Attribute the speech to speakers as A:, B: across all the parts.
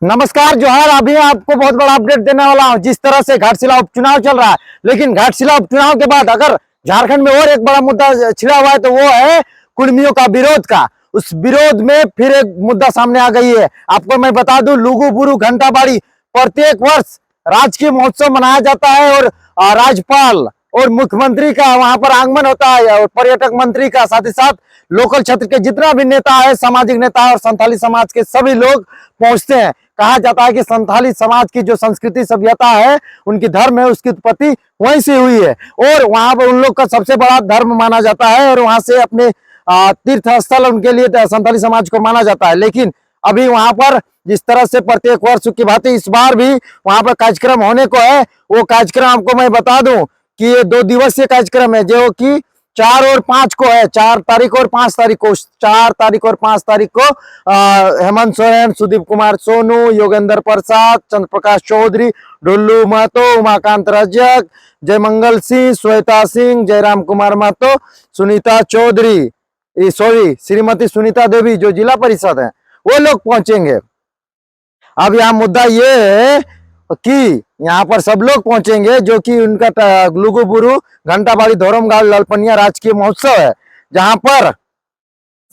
A: नमस्कार जोहार। अभी आपको बहुत बड़ा अपडेट देने वाला हूं। जिस तरह से घाटशिला उपचुनाव चल रहा है, लेकिन घाटशिला उपचुनाव के बाद अगर झारखंड में और एक बड़ा मुद्दा छिड़ा हुआ है तो वो है कुर्मियों का विरोध का। उस विरोध में फिर एक मुद्दा सामने आ गई है। आपको मैं बता दूं, लुगु बुरु घंटाबाड़ी प्रत्येक वर्ष राजकीय महोत्सव मनाया जाता है और राज्यपाल और मुख्यमंत्री का वहां पर आगमन होता है और पर्यटक मंत्री का, साथ ही साथ लोकल क्षेत्र के जितना भी नेता है, सामाजिक नेता और संथाली समाज के सभी लोग पहुंचते हैं। कहा जाता है कि संथाली समाज की जो संस्कृति सभ्यता है, उनकी धर्म है, उसकी उत्पत्ति वहीं से हुई है और वहां पर उन लोग का सबसे बड़ा धर्म माना जाता है और वहां से अपने तीर्थ स्थल उनके लिए संथाली समाज को माना जाता है। लेकिन अभी वहां पर जिस तरह से प्रत्येक वर्ष की भांति इस बार भी वहां पर कार्यक्रम होने को है, वो कार्यक्रम आपको मैं बता दूं कि ये 2 दिवसीय कार्यक्रम है जो कि 4 और 5 को है। 4 तारीख और 5 तारीख को, 4 तारीख और 5 तारीख को हेमंत सोरेन, सुदीप कुमार सोनू, योगेंद्र प्रसाद, चंद्र प्रकाश चौधरी, ढुल्लू महतो, उमाकांत रजक, जयमंगल सिंह, श्वेता सिंह, जयराम कुमार महतो, सुनीता चौधरी, सॉरी श्रीमती सुनीता देवी जो जिला परिषद है, वो लोग पहुंचेंगे। अब यहाँ मुद्दा ये है कि यहाँ पर सब लोग पहुंचेंगे जो कि उनका लुगु बुरु घंटाबाड़ी धोरमगाड़ ललपनिया राजकीय महोत्सव है, जहां पर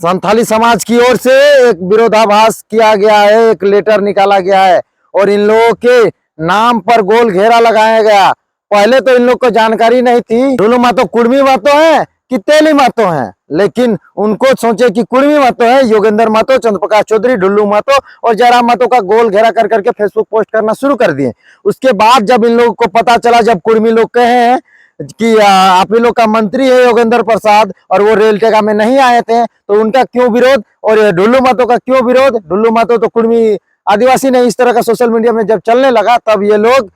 A: संथाली समाज की ओर से एक विरोधाभास किया गया है, एक लेटर निकाला गया है और इन लोगों के नाम पर गोल घेरा लगाया गया। पहले तो इन लोग को जानकारी नहीं थी ढुलू महतो कुर्मी महतो है कि तेली महतो है, लेकिन उनको सोचे कि कुर्मी महतो है। योगेंद्र महतो, चंद्र प्रकाश चौधरी, ढुल्लू महतो और जयराम महतो का गोल घेरा कर करके फेसबुक पोस्ट करना शुरू कर दिए। उसके बाद जब इन लोगों को पता चला, जब कुर्मी लोग कहे हैं कि आप ही लोग का मंत्री है योगेंद्र प्रसाद और वो रेल टेका में नहीं आए थे, तो उनका क्यों विरोध और ढुल्लू महतो का क्यों विरोध। ढुल्लू महतो तो कुर्मी आदिवासी नहीं। इस तरह का सोशल मीडिया में जब चलने लगा, तब ये लोग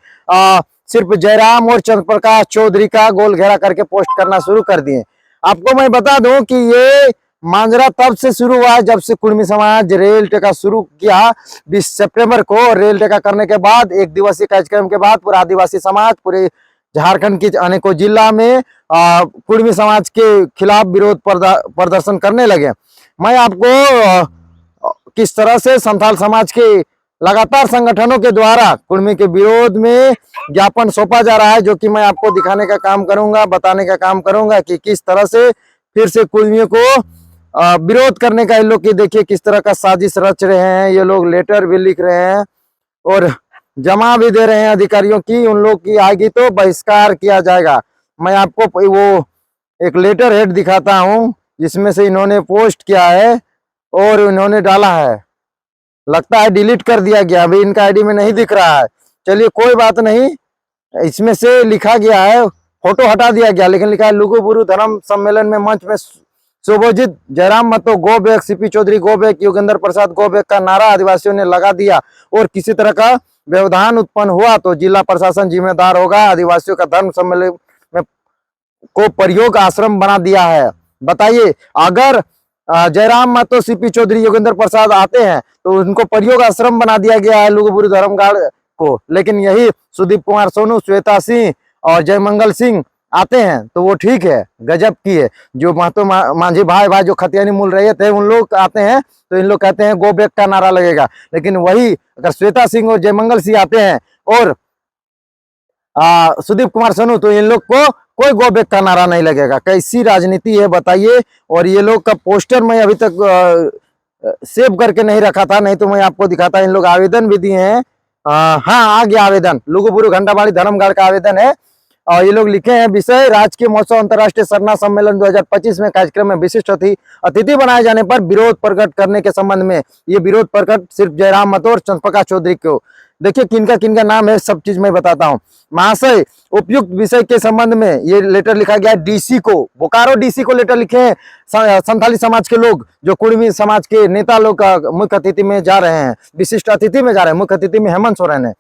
A: सिर्फ जयराम और चंद्र प्रकाश चौधरी का गोल घेरा करके पोस्ट करना शुरू कर दिए। आपको मैं बता दूं कि ये मांजरा तब से शुरू हुआ है जब से कुर्मी समाज रेल टेका शुरू किया 20 सितंबर को। रेल टेका करने के बाद 1 दिवसीय कार्यक्रम के बाद पूरा आदिवासी समाज पूरे झारखंड के अनेकों जिला में कुर्मी समाज के खिलाफ विरोध प्रदर्शन करने लगे। मैं आपको किस तरह से संथाल समाज के लगातार संगठनों के द्वारा कुर्मी के विरोध में ज्ञापन सौंपा जा रहा है, जो कि मैं आपको दिखाने का काम करूंगा, बताने का काम करूंगा कि किस तरह से फिर से कुर्मियों को विरोध करने का इन लोग की देखिए किस तरह का साजिश रच रहे हैं। ये लोग लेटर भी लिख रहे हैं और जमा भी दे रहे हैं अधिकारियों की, उन लोग की आएगी तो बहिष्कार किया जाएगा। मैं आपको वो एक लेटर हेड दिखाता हूं जिसमें से इन्होंने पोस्ट किया है और इन्होंने डाला है। लगता है डिलीट कर दिया गया, अभी इनका आईडी में नहीं दिख रहा है। चलिए कोई बात नहीं, इसमें से लिखा गया है, फोटो हटा दिया गया, लेकिन लिखा है लुगु बुरु धर्म सम्मेलन में मंच में Subhojit Jairam Mahato go back, CP Chaudhary go back, Yogendra Prasad go back का नारा आदिवासियों ने लगा दिया और किसी तरह का व्यवधान उत्पन्न हुआ तो जिला प्रशासन जिम्मेदार होगा। आदिवासियों का धर्म सम्मेलन में को प्रयोग आश्रम बना दिया है। बताइए, अगर जयराम महतो, सीपी चौधरी, योगेंद्र प्रसाद आते हैं तो उनको प्रयोग आश्रम बना दिया गया है लुगु बुरु धर्मगाड़ को, लेकिन यही सुदीप कुमार सोनू, श्वेता सिंह और जयमंगल सिंह आते हैं तो वो ठीक है, गजब की है। जो महतो मांझी भाई जो खतियानी मूल रहे थे, उन लोग आते हैं तो इन लोग कहते हैं गो बैक का नारा लगेगा, लेकिन वही अगर श्वेता सिंह और जयमंगल सिंह आते हैं और सुदीप कुमार सोनू, तो इन लोग को कोई गो बैक का नारा नहीं लगेगा। कैसी राजनीति है बताइए। और ये लोग का पोस्टर मैं अभी तक सेव करके नहीं रखा था, नहीं तो मैं आपको दिखाता। इन लोग आवेदन भी दिए हैं। हाँ, आ गया आवेदन, लुगु बुरु घंटाबाड़ी धर्मगाड़ का आवेदन है और ये लोग लिखे हैं विषय राजकीय महोत्सव अंतर्राष्ट्रीय सरना सम्मेलन 2025 में कार्यक्रम में विशिष्ट अतिथि बनाए जाने पर विरोध प्रकट करने के संबंध में। ये विरोध प्रकट सिर्फ जयराम महतो और चंद्र प्रकाश चौधरी को। देखिए किनका किनका नाम है, सब चीज मैं बताता हूँ। महाशय, उपयुक्त विषय के संबंध में ये लेटर लिखा गया डीसी को, बोकारो डीसी को लेटर लिखे हैं संथाली समाज के लोग, जो कुर्मी समाज के नेता लोग का मुख्य अतिथि में जा रहे हैं, विशिष्ट अतिथि में जा रहे हैं। मुख्य अतिथि में हेमंत सोरेन है।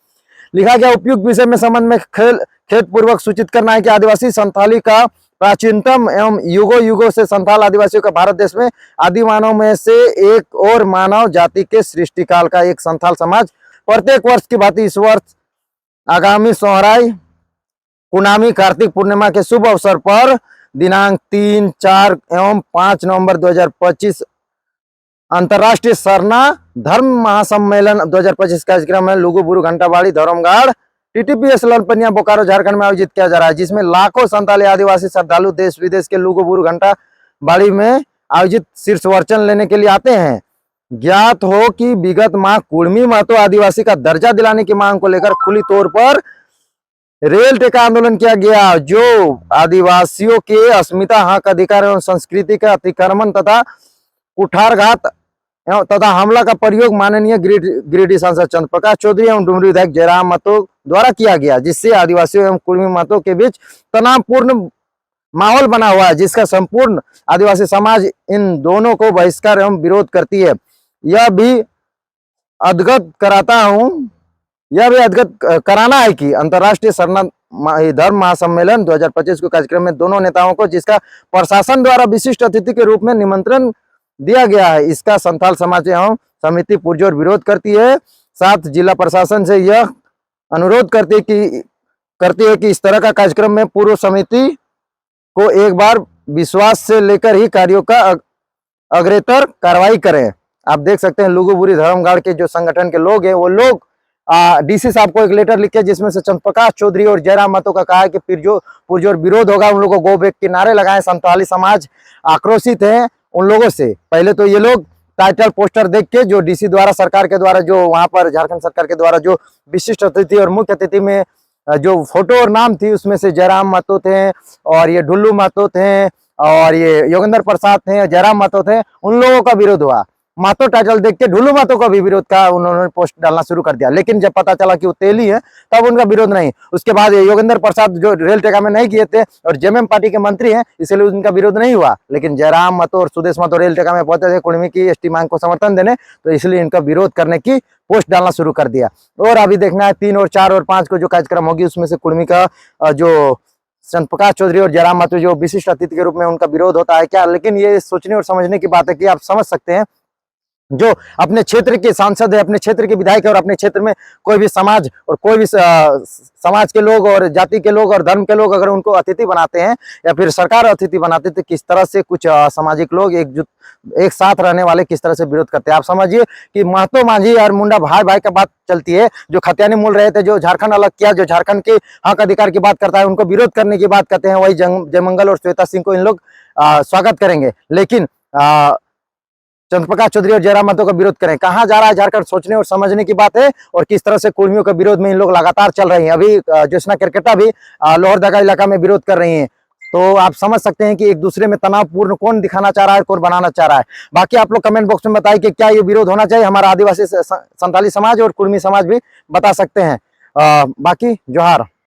A: लिखा गया उपयुक्त विषय में संबंध में खेद पूर्वक सूचित करना है कि आदिवासी संथाली का प्राचीनतम एवं युगों युगों से संथाल आदिवासियों का भारत देश में आदि मानव में से एक और मानव जाति के सृष्टि काल का एक संथाल समाज प्रत्येक वर्ष की भांति इस वर्ष आगामी सोहराई कुनामी कार्तिक पूर्णिमा के शुभ अवसर पर दिनांक 3, 4 एवं 5 नवंबर 2025 अंतर्राष्ट्रीय सरना धर्म महासम्मेलन 2025 कार्यक्रम है लुगु बुरु घंटाबाड़ी धर्मगढ़ टीटीपीएस ललपनिया बोकारो झारखंड में आयोजित किया जा रहा है, जिसमें लाखों संताली आदिवासी श्रद्धालु देश विदेश के लुगु बुरु घंटाबाड़ी में आयोजित शीर्ष वर्चन लेने के लिए आते हैं। ज्ञात हो कि विगत माह कुर्मी महतो आदिवासी का दर्जा दिलाने की मांग को लेकर खुली तौर पर रेल टेका आंदोलन किया गया, जो आदिवासियों के अस्मिता, हक, अधिकार एवं संस्कृति का अतिक्रमण तथा कुठारघात तथा हमला का प्रयोग माननीय गिरिडीह सांसद चंद्र प्रकाश चौधरी एवं डुमरी विधायक जयराम महतो द्वारा किया गया, जिससे आदिवासियों एवं कुर्मी महतो के बीच तनावपूर्ण माहौल बना हुआ है, जिसका संपूर्ण आदिवासी समाज इन दोनों को बहिष्कार एवं विरोध करती है। यह भी अवगत कराना है कि अंतर्राष्ट्रीय सरना धर्म महासम्मेलन 2025 के कार्यक्रम में दोनों नेताओं को, जिसका प्रशासन द्वारा विशिष्ट अतिथि के रूप में निमंत्रण दिया गया है, इसका संथाल समाज एवं समिति पुरजोर विरोध करती है। साथ जिला प्रशासन से यह अनुरोध करती है कि इस तरह का कार्यक्रम में पूर्व समिति को एक बार विश्वास से लेकर ही कार्यों का अग्रेतर कार्रवाई करें। आप देख सकते हैं लुगु बुरु धर्मगढ़ के जो संगठन के लोग हैं, वो लोग डीसी साहब को एक लेटर लिखे, जिसमें से चंद्र प्रकाश चौधरी और जयराम महतो का कहा है कि पुरजोर विरोध होगा, उन लोगों को गो बैक के नारे लगाए। संताली समाज आक्रोशित है उन लोगों से। पहले तो ये लोग टाइटल पोस्टर देख के, जो डीसी द्वारा, सरकार के द्वारा, जो वहां पर झारखंड सरकार के द्वारा जो विशिष्ट अतिथि और मुख्य अतिथि में जो फोटो और नाम थी, उसमें से जयराम महतो थे और ये ढुल्लू महतो थे और ये योगेंद्र प्रसाद थे, जयराम महतो थे, उन लोगों का विरोध हुआ। महतो टाइटल देख के ढुल्लू महतो का भी विरोध का उन्होंने पोस्ट डालना शुरू कर दिया, लेकिन जब पता चला कि वो तेली है तब उनका विरोध नहीं। उसके बाद योगेंद्र प्रसाद जो रेल टेका में नहीं किए थे और जेएमएम पार्टी के मंत्री हैं, इसलिए उनका विरोध नहीं हुआ, लेकिन जयराम महतो और सुदेश महतो रेल टेका में पहुंचे थे कुर्मी की एसटी मांग को समर्थन देने, तो इसलिए इनका विरोध करने की पोस्ट डालना शुरू कर दिया। और अभी देखना है 3 और 4 और 5 को जो कार्यक्रम होगी, उसमें से कुर्मी का जो चंद्र प्रकाश चौधरी और जयराम महतो जो विशिष्ट अतिथि के रूप में उनका विरोध होता है क्या। लेकिन ये सोचने और समझने की बात है कि आप समझ सकते हैं, जो अपने क्षेत्र के सांसद है, अपने क्षेत्र के विधायक है और अपने क्षेत्र में कोई भी समाज और कोई भी समाज के लोग और जाति के लोग और धर्म के लोग अगर उनको अतिथि बनाते हैं या फिर सरकार अतिथि बनाते हैं, तो किस तरह से कुछ सामाजिक लोग एक साथ रहने वाले किस तरह से विरोध करते हैं। आप समझिए कि महतो मांझी और मुंडा भाई भाई का बात चलती है, जो खतियानी मूल रहे थे, जो झारखंड अलग किया, जो झारखंड के हक अधिकार की बात करता है, उनको विरोध करने की बात करते हैं, वही जयमंगल और श्वेता सिंह को इन लोग स्वागत करेंगे, लेकिन चंद्र प्रकाश चौधरी और जयराम महतो का विरोध करें। कहां जा रहा है झारखंड, सोचने और समझने की बात है। और किस तरह से कुर्मियों के विरोध में इन लोग लगातार चल रही हैं। अभी ज्योत्सना केरकेटा भी लोहरदगा इलाका में विरोध कर रही हैं। तो आप समझ सकते हैं कि एक दूसरे में तनावपूर्ण कौन दिखाना चाह रहा है, कौन बनाना चाह रहा है। बाकी आप लोग कमेंट बॉक्स में बताइए कि क्या ये विरोध होना चाहिए। हमारा आदिवासी संताली समाज और कुर्मी समाज भी बता सकते हैं। बाकी जोहार।